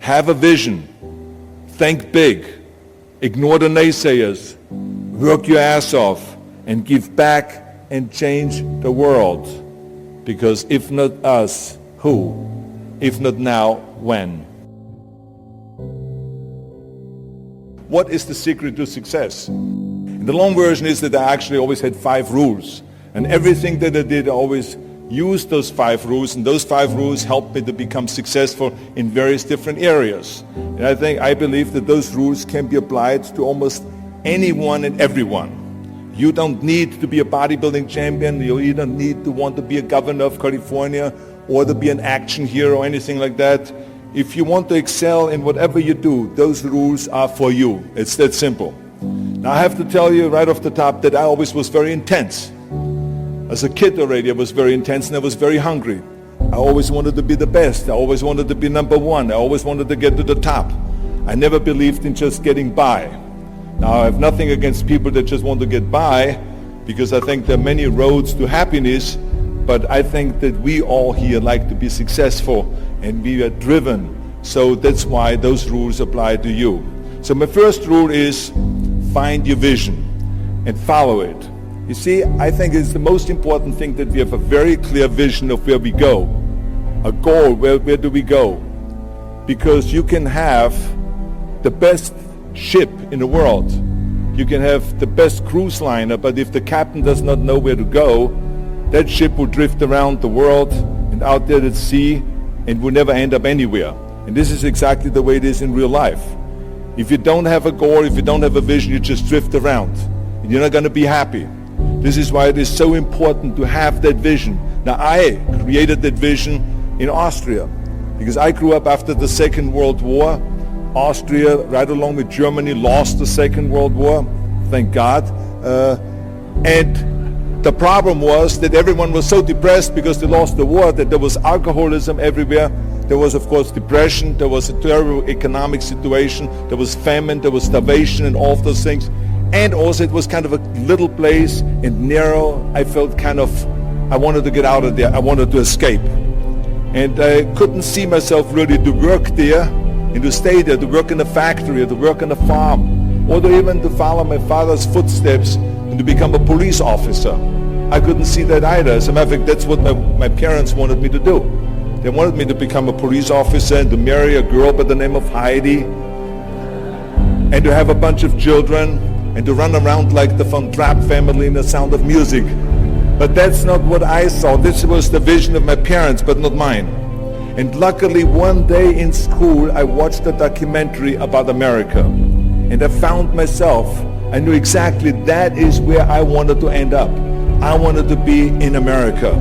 Have a vision. Think big. Ignore the naysayers. Work your ass off and give back and change the world. Because if not us, who? If not now, when? What is the secret to success? And the long version is that I actually always had 5 rules. And everything that I did, I always used those 5 rules. And those 5 rules helped me to become successful in various different areas. And I believe that those rules can be applied to almost anyone and everyone. You don't need to be a bodybuilding champion. You don't need to want to be a governor of California or to be an action hero or anything like that. If you want to excel in whatever you do, those rules are for you. It's that simple. Now I have to tell you right off the top that I always was very intense. As a kid already I was very intense and I was very hungry. I always wanted to be the best. I always wanted to be number one. I always wanted to get to the top. I never believed in just getting by. Now I have nothing against people that just want to get by, because I think there are many roads to happiness, but I think that we all here like to be successful and we are driven. So that's why those rules apply to you. So my first rule is find your vision and follow it. You see, I think it's the most important thing that we have a very clear vision of where we go. A goal, where do we go? Because you can have the best ship in the world. You can have the best cruise liner, but if the captain does not know where to go, that ship will drift around the world and out there at sea and will never end up anywhere. And this is exactly the way it is in real life. If you don't have a goal, if you don't have a vision, you just drift around and you're not going to be happy. This is why it is so important to have that vision. Now I created that vision in Austria because I grew up after the Second World War. Austria, right along with Germany, lost the Second World War, thank God. And the problem was that everyone was so depressed because they lost the war that there was alcoholism everywhere. There was, of course, depression. There was a terrible economic situation. There was famine. There was starvation and all of those things. And also it was kind of a little place and narrow. I felt I wanted to get out of there. I wanted to escape. And I couldn't see myself really to work there and to stay there, to work in a factory, or to work on a farm, or to even to follow my father's footsteps and to become a police officer. I couldn't see that either. As a matter of fact, that's what my parents wanted me to do. They wanted me to become a police officer and to marry a girl by the name of Heidi and to have a bunch of children and to run around like the Von Trapp family in The Sound of Music. But that's not what I saw. This was the vision of my parents, but not mine. And luckily one day in school I watched a documentary about America and I found myself. I knew exactly that is where I wanted to end up. I wanted to be in America.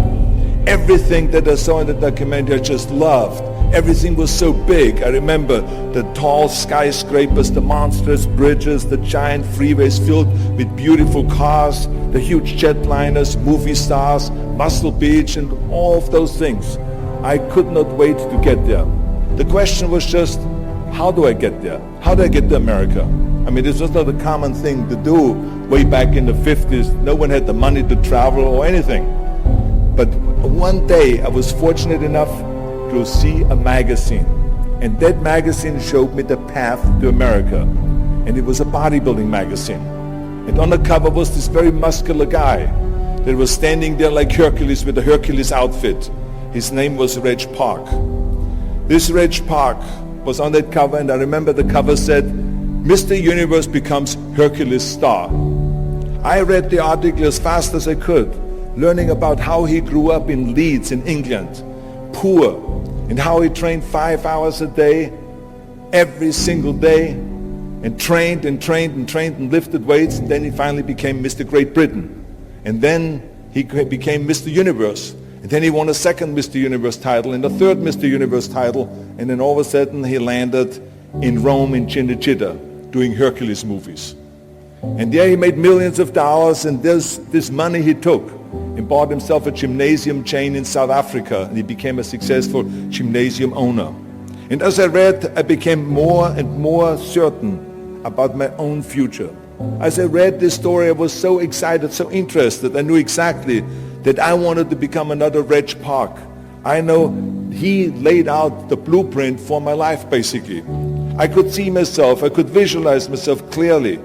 Everything that I saw in the documentary I just loved. Everything was so big. I remember the tall skyscrapers, the monstrous bridges, the giant freeways filled with beautiful cars, the huge jetliners, movie stars, Muscle Beach, and all of those things. I could not wait to get there. The question was just, how do I get there? How do I get to America? I mean, this was not a common thing to do way back in the 50s. No one had the money to travel or anything. But one day I was fortunate enough to see a magazine. And that magazine showed me the path to America. And it was a bodybuilding magazine. And on the cover was this very muscular guy that was standing there like Hercules with a Hercules outfit. His name was Reg Park. This Reg Park was on that cover, and I remember the cover said, Mr. Universe becomes Hercules star. I read the article as fast as I could, learning about how he grew up in Leeds in England, poor, and how he trained 5 hours a day, every single day, and trained and trained and trained and lifted weights, and then he finally became Mr. Great Britain. And then he became Mr. Universe. And then he won a second Mr. Universe title and a third Mr. Universe title, and then all of a sudden he landed in Rome in Cinecittà doing Hercules movies. And there he made millions of dollars, and this money he took and bought himself a gymnasium chain in South Africa, and he became a successful gymnasium owner. And as I read, I became more and more certain about my own future. As I read this story, I was so excited, so interested. I knew exactly that I wanted to become another Reg Park. I know he laid out the blueprint for my life, basically. I could see myself, I could visualize myself clearly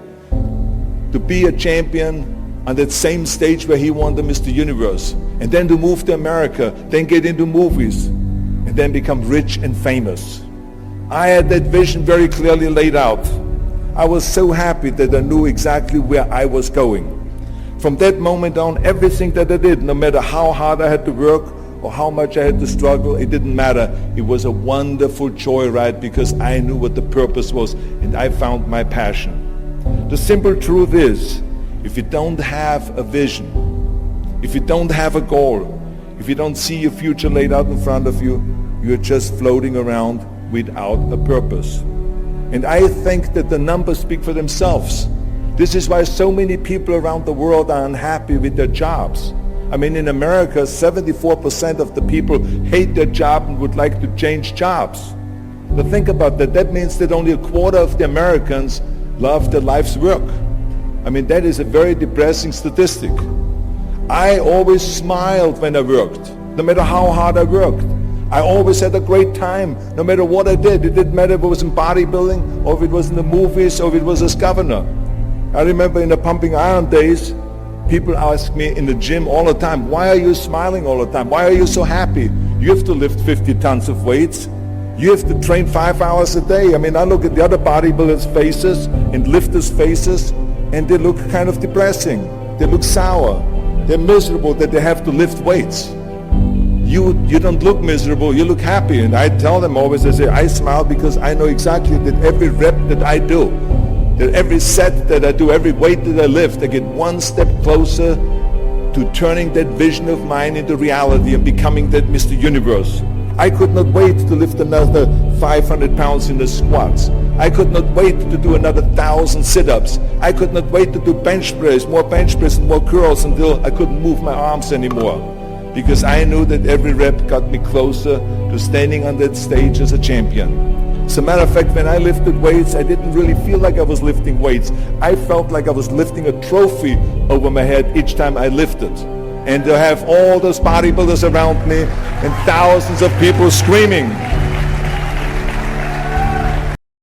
to be a champion on that same stage where he won the Mr. Universe, and then to move to America, then get into movies, and then become rich and famous. I had that vision very clearly laid out. I was so happy that I knew exactly where I was going. From that moment on, everything that I did, no matter how hard I had to work or how much I had to struggle, it didn't matter. It was a wonderful joyride because I knew what the purpose was and I found my passion. The simple truth is, if you don't have a vision, if you don't have a goal, if you don't see your future laid out in front of you, you're just floating around without a purpose. And I think that the numbers speak for themselves. This is why so many people around the world are unhappy with their jobs. I mean, in America, 74% of the people hate their job and would like to change jobs. But think about that. That means that only a quarter of the Americans love their life's work. I mean, that is a very depressing statistic. I always smiled when I worked, no matter how hard I worked. I always had a great time, no matter what I did. It didn't matter if it was in bodybuilding, or if it was in the movies, or if it was as governor. I remember in the pumping iron days, people ask me in the gym all the time, why are you smiling all the time? Why are you so happy? You have to lift 50 tons of weights. You have to train 5 hours a day. I mean, I look at the other bodybuilders' faces and lifters' faces, and they look kind of depressing. They look sour. They're miserable that they have to lift weights. You don't look miserable, you look happy. And I tell them always, I say, I smile because I know exactly that every rep that I do, that every set that I do, every weight that I lift, I get one step closer to turning that vision of mine into reality and becoming that Mr. Universe. I could not wait to lift another 500 pounds in the squats. I could not wait to do another 1,000 sit-ups. I could not wait to do bench press, more bench press and more curls until I couldn't move my arms anymore. Because I knew that every rep got me closer to standing on that stage as a champion. As a matter of fact, when I lifted weights, I didn't really feel like I was lifting weights. I felt like I was lifting a trophy over my head each time I lifted. And to have all those bodybuilders around me and thousands of people screaming,